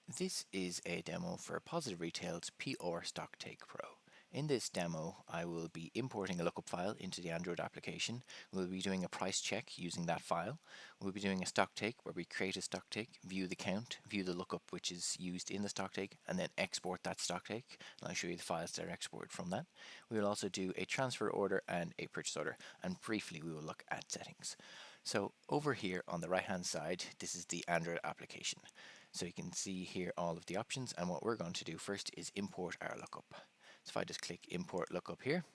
This is a demo for Positive Retail's PR Stocktake Pro. In this demo, I will be importing a lookup file into the Android application. We'll be doing a price check using that file. We'll be doing a stocktake where we create a stocktake, view the count, view the lookup which is used in the stocktake, and then export that stocktake. And I'll show you the files that are exported from that. We will also do a transfer order and a purchase order, and briefly we will look at settings. So over here on the right hand side, this is the Android application. So you can see here all of the options, and what we're going to do first is import our lookup. So if I just click import lookup here,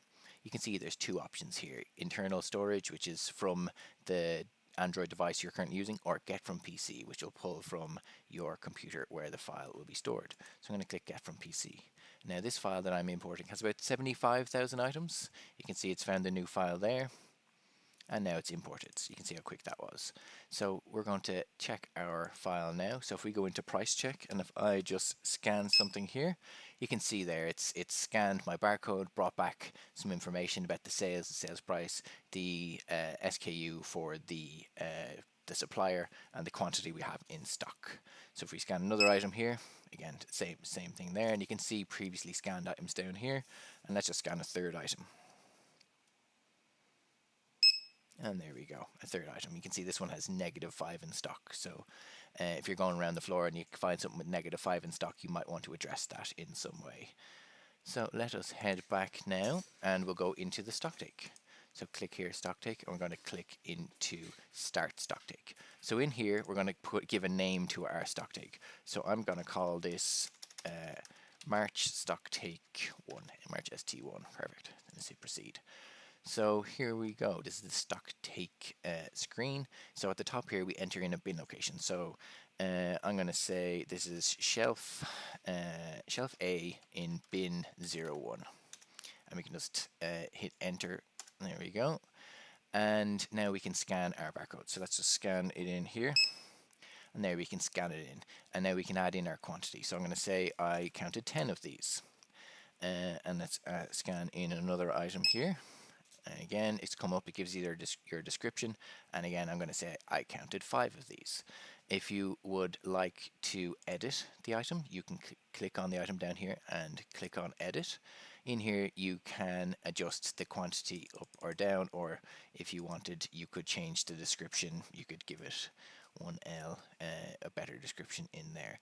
you can see there's two options here: internal storage, which is from the Android device you're currently using, or get from PC, which will pull from your computer where the file will be stored. So I'm going to click get from PC. Now this file that I'm importing has about 75,000 items. You can see it's found a new file there, and now it's imported. So you can see how quick that was. So we're going to check our file now. So if we go into price check, and if I just scan something here, you can see there it's scanned my barcode, brought back some information about the sales price, the SKU for the supplier, and the quantity we have in stock. So if we scan another item here, again same thing there, and you can see previously scanned items down here. And let's just scan a third item. And there we go, a third item. You can see this one has -5 in stock. So if you're going around the floor and you find something with -5 in stock, you might want to address that in some way. So let us head back now, and we'll go into the stocktake. So click here, stocktake, and we're going to click into start stocktake. So in here, we're going to give a name to our stocktake. So I'm going to call this March stocktake 1, March ST1, perfect. Let's hit proceed. So here we go. This is the stocktake screen. So at the top here, we enter in a bin location. So I'm going to say this is shelf A in bin 01. And we can just hit enter. There we go. And now we can scan our barcode. So let's just scan it in here. And there we can scan it in. And now we can add in our quantity. So I'm going to say I counted 10 of these. And let's scan in another item here. And again, it's come up, it gives you your description. And again, I'm going to say I counted 5 of these. If you would like to edit the item, you can click on the item down here and click on edit. In here, you can adjust the quantity up or down, or if you wanted, you could change the description. You could give it 1L, a better description in there.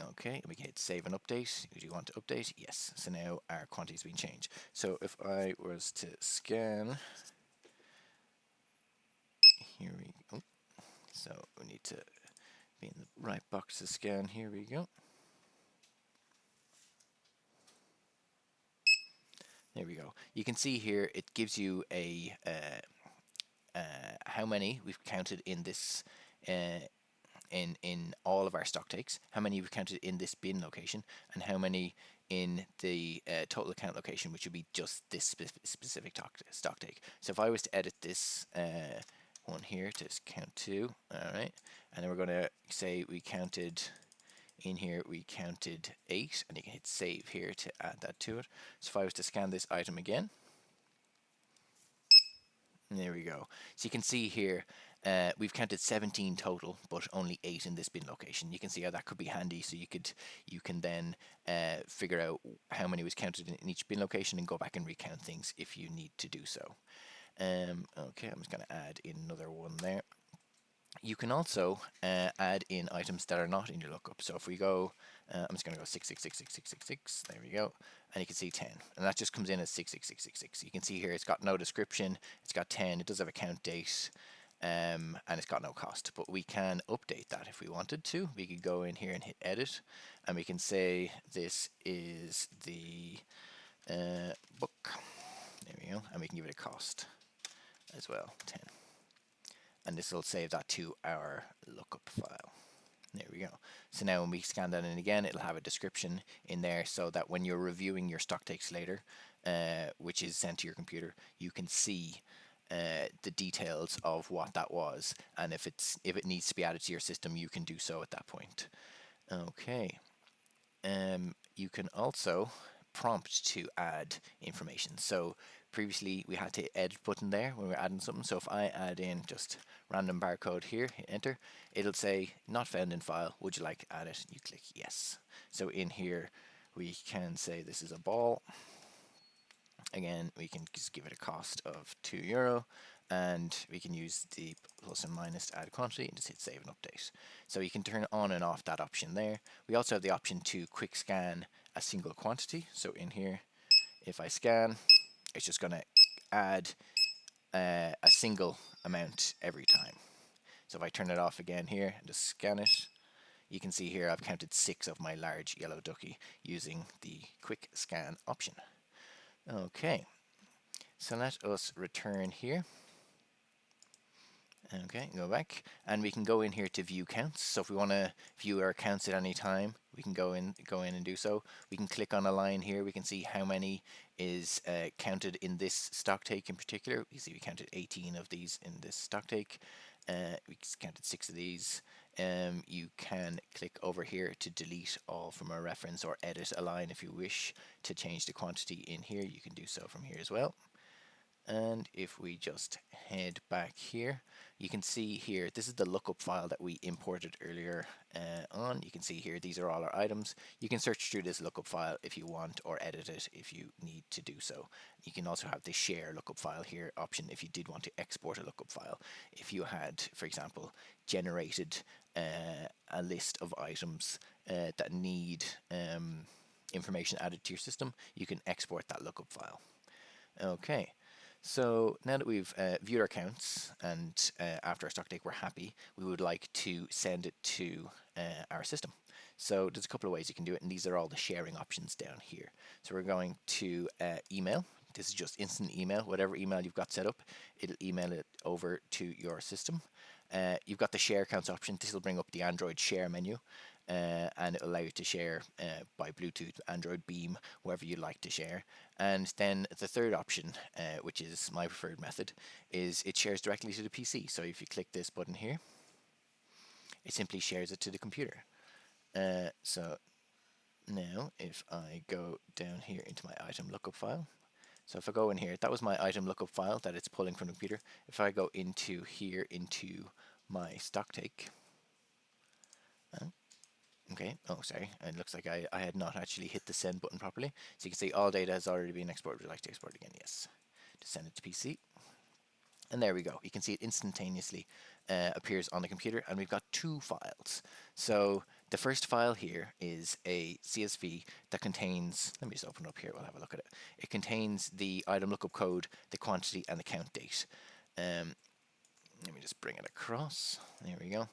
Okay, we can hit save and update. Do you want to update? Yes. So now our quantity has been changed. So if I was to scan, here we go. So we need to be in the right box to scan. Here we go. There we go. You can see here it gives you a how many we've counted in this in all of our stock takes, how many we've counted in this bin location, and how many in the total account location, which would be just this specific stock take. So if I was to edit this one here to count 2, all right, and then we're going to say we counted in here, we counted 8, and you can hit save here to add that to it. So if I was to scan this item again, there we go. So you can see here we've counted 17 total, but only 8 in this bin location. You can see how that could be handy. So you can then figure out how many was counted in each bin location and go back and recount things if you need to do so. Okay, I'm just going to add in another one there. You can also add in items that are not in your lookup. So if we go, I'm just going to go 6666666. There we go. And you can see 10. And that just comes in as 66666. You can see here it's got no description. It's got 10. It does have a count date. And it's got no cost. But we can update that if we wanted to. We could go in here and hit edit. And we can say this is the book. There we go. And we can give it a cost as well, 10. And this will save that to our lookup file. There we go. So now when we scan that in again, it'll have a description in there so that when you're reviewing your stock takes later, which is sent to your computer, you can see the details of what that was, and if it needs to be added to your system, you can do so at that point. Okay. You can also prompt to add information. So previously we had the edit button there when we were adding something. So if I add in just random barcode here, hit enter, it'll say not found in file. Would you like to add it? You click yes. So in here we can say this is a ball. Again, we can just give it a cost of €2, and we can use the plus and minus to add quantity and just hit save and update. So you can turn on and off that option there. We also have the option to quick scan a single quantity. So in here, if I scan, it's just going to add a single amount every time. So if I turn it off again here and just scan it, you can see here I've counted 6 of my large yellow ducky using the quick scan option. Okay, so let us return here. Okay, go back, and we can go in here to view counts. So if we want to view our counts at any time, we can go in and do so. We can click on a line here. We can see how many is counted in this Stocktake in particular. You see we counted 18 of these in this Stocktake. We counted 6 of these. You can click over here to delete all from a reference or edit a line if you wish to change the quantity in here. You can do so from here as well. And if we just head back here, you can see here, this is the lookup file that we imported earlier on. You can see here, these are all our items. You can search through this lookup file if you want, or edit it if you need to do so. You can also have the share lookup file here option if you did want to export a lookup file. If you had, for example, generated a list of items that need information added to your system, you can export that lookup file. Okay. So now that we've viewed our counts and after our Stocktake we're happy, we would like to send it to our system. So there's a couple of ways you can do it, and these are all the sharing options down here. So we're going to email. This is just instant email. Whatever email you've got set up, it'll email it over to your system. You've got the share counts option. This will bring up the Android share menu. And it'll allow you to share by Bluetooth, Android Beam, wherever you like to share. And then the third option, which is my preferred method, is it shares directly to the PC. So if you click this button here, it simply shares it to the computer. So now if I go down here into my item lookup file, so if I go in here, that was my item lookup file that it's pulling from the computer. If I go into here, into my Stocktake, okay, oh sorry, it looks like I had not actually hit the send button properly. So you can see all data has already been exported. Would you like to export it again? Yes. To send it to PC. And there we go. You can see it instantaneously appears on the computer, and we've got 2 files. So the first file here is a CSV that contains, let me just open it up here, we'll have a look at it. It contains the item lookup code, the quantity, and the count date. Let me just bring it across. There we go.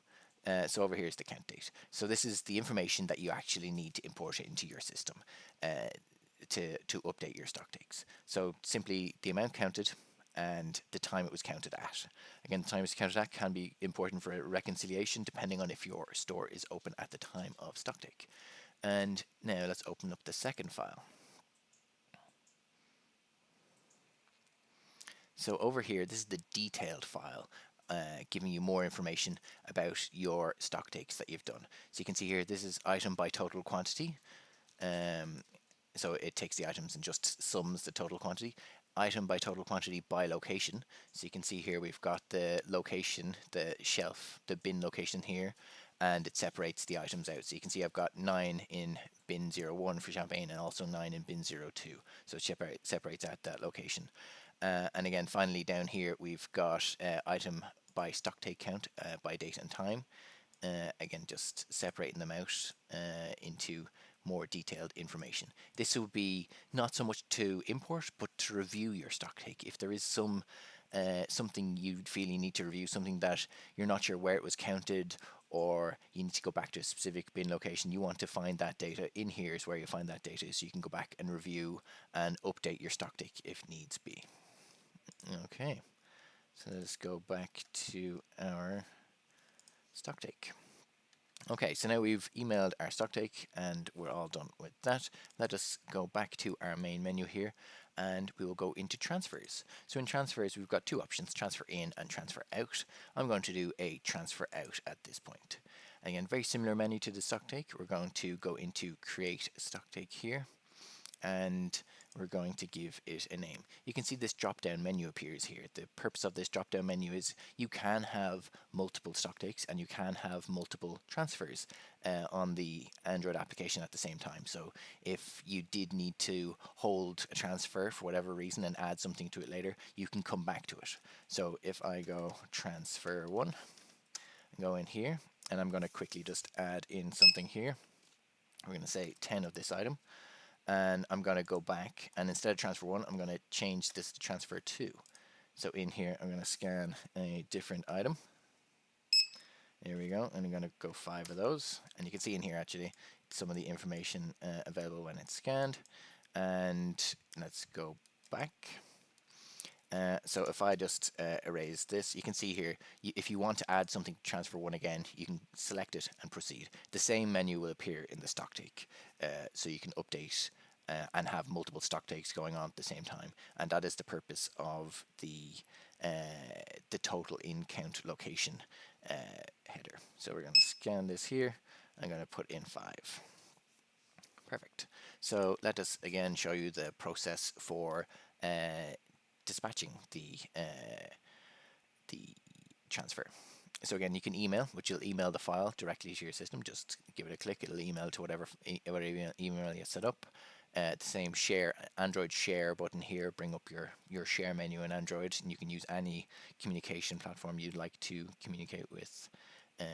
So over here is the count date. So this is the information that you actually need to import into your system to update your Stocktakes. So simply the amount counted and the time it was counted at. Again, the time it's counted at can be important for reconciliation depending on if your store is open at the time of Stocktake. And now let's open up the second file. So over here, this is the detailed file. Giving you more information about your Stocktakes that you've done. So you can see here, this is item by total quantity. So it takes the items and just sums the total quantity. Item by total quantity by location. So you can see here we've got the location, the shelf, the bin location here, and it separates the items out. So you can see I've got 9 in bin 01 for champagne and also 9 in bin 02. So it separates out that location. And again, finally down here we've got item by Stocktake count by date and time. Again, just separating them out into more detailed information. This would be not so much to import, but to review your Stocktake. If there is something you feel you need to review, something that you're not sure where it was counted, or you need to go back to a specific bin location, you want to find that data, in here is where you find that data, so you can go back and review and update your Stocktake if needs be. Okay, so let's go back to our Stocktake. Okay, so now we've emailed our Stocktake and we're all done with that. Let us go back to our main menu here and we will go into transfers. So in transfers, we've got 2 options, transfer in and transfer out. I'm going to do a transfer out at this point. Again, very similar menu to the Stocktake. We're going to go into create Stocktake here. and we're going to give it a name. You can see this drop down menu appears here. The purpose of this drop down menu is you can have multiple stock takes and you can have multiple transfers on the Android application at the same time. So if you did need to hold a transfer for whatever reason and add something to it later, you can come back to it. So if I go transfer 1, go in here, and I'm going to quickly just add in something here. We're going to say 10 of this item, and I'm going to go back, and instead of transfer 1, I'm going to change this to transfer 2. So in here, I'm going to scan a different item. There we go, and I'm going to go 5 of those, and you can see in here actually some of the information available when it's scanned. And let's go back. So if I just erase this, you can see here, if you want to add something to transfer 1 again, you can select it and proceed. The same menu will appear in the Stocktake, so you can update and have multiple stock takes going on at the same time. And that is the purpose of the total in count location header. So we're going to scan this here. I'm going to put in 5. Perfect. So let us again show you the process for dispatching the transfer. So again, you can email, which you'll email the file directly to your system. Just give it a click; it'll email to whatever email you set up. The same share Android share button here. Bring up your share menu in Android, and you can use any communication platform you'd like to communicate with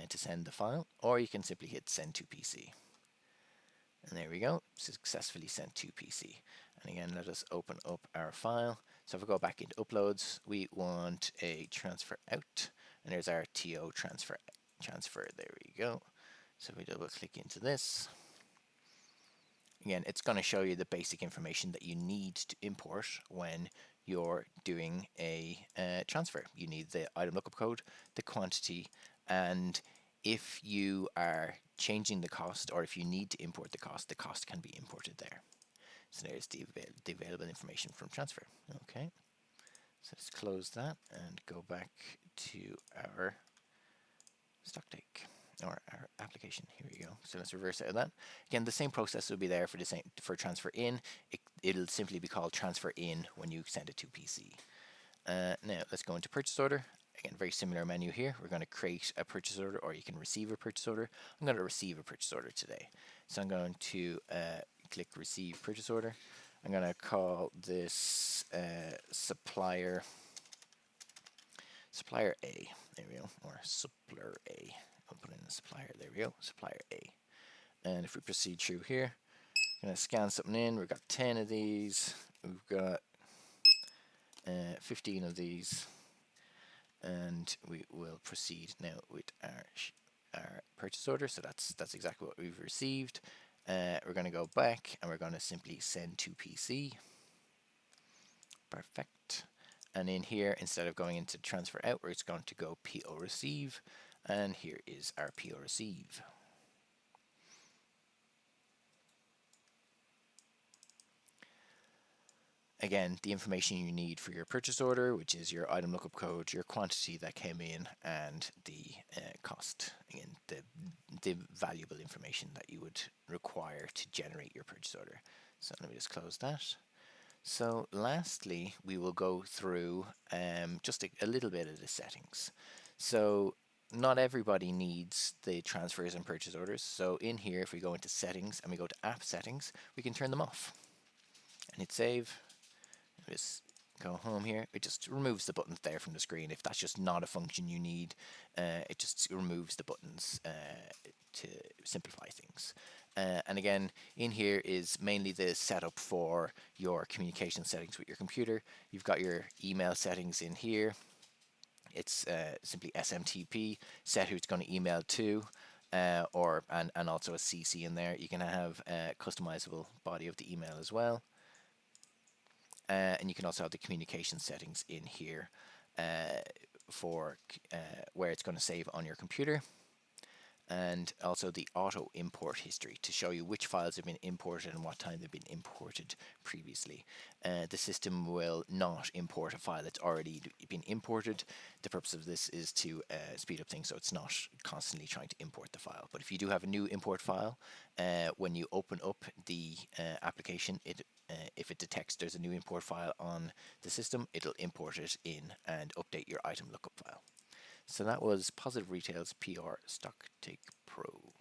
to send the file, or you can simply hit send to PC. And there we go, successfully sent to PC. And again, let us open up our file. So if we go back into uploads, we want a transfer out, and there's our TO transfer. There we go. So if we double click into this, again, it's going to show you the basic information that you need to import when you're doing a transfer. You need the item lookup code, the quantity, and if you are changing the cost, or if you need to import the cost can be imported there. So there's the available information from transfer. Okay, so let's close that and go back to our Stocktake, or our application. Here we go. So let's reverse out of that. Again, the same process will be there for the same for transfer in. It'll simply be called transfer in when you send it to PC. Now let's go into purchase order. Again, very similar menu here. We're going to create a purchase order, or you can receive a purchase order. I'm going to receive a purchase order today. So I'm going to click receive purchase order. I'm going to call this supplier A. There we go. Or supplier A. I'll put in the supplier. There we go. Supplier A. And if we proceed through here, I'm going to scan something in. We've got 10 of these. We've got 15 of these. And we will proceed now with our purchase order. So that's exactly what we've received. We're going to go back and we're going to simply send to PC. Perfect. And in here, instead of going into transfer out, we're just going to go PO receive. And here is our PO receive. Again, the information you need for your purchase order, which is your item lookup code, your quantity that came in, and the cost. Again, the valuable information that you would require to generate your purchase order. So let me just close that. So lastly, we will go through just a little bit of the settings. So not everybody needs the transfers and purchase orders. So in here, if we go into settings and we go to app settings, we can turn them off. And hit save. Just go home here. It just removes the buttons there from the screen. If that's just not a function you need, it just removes the buttons to simplify things. And again, in here is mainly the setup for your communication settings with your computer. You've got your email settings in here. It's simply SMTP, set who it's going to email to, and also a CC in there. You can have a customizable body of the email as well. And you can also have the communication settings in here for where it's going to save on your computer. and also the auto import history to show you which files have been imported and what time they've been imported previously. The system will not import a file that's already been imported. The purpose of this is to speed up things so it's not constantly trying to import the file. But if you do have a new import file, when you open up the application, if it detects there's a new import file on the system, it'll import it in and update your item lookup file. So that was Positive Retail's PR Stocktake Pro.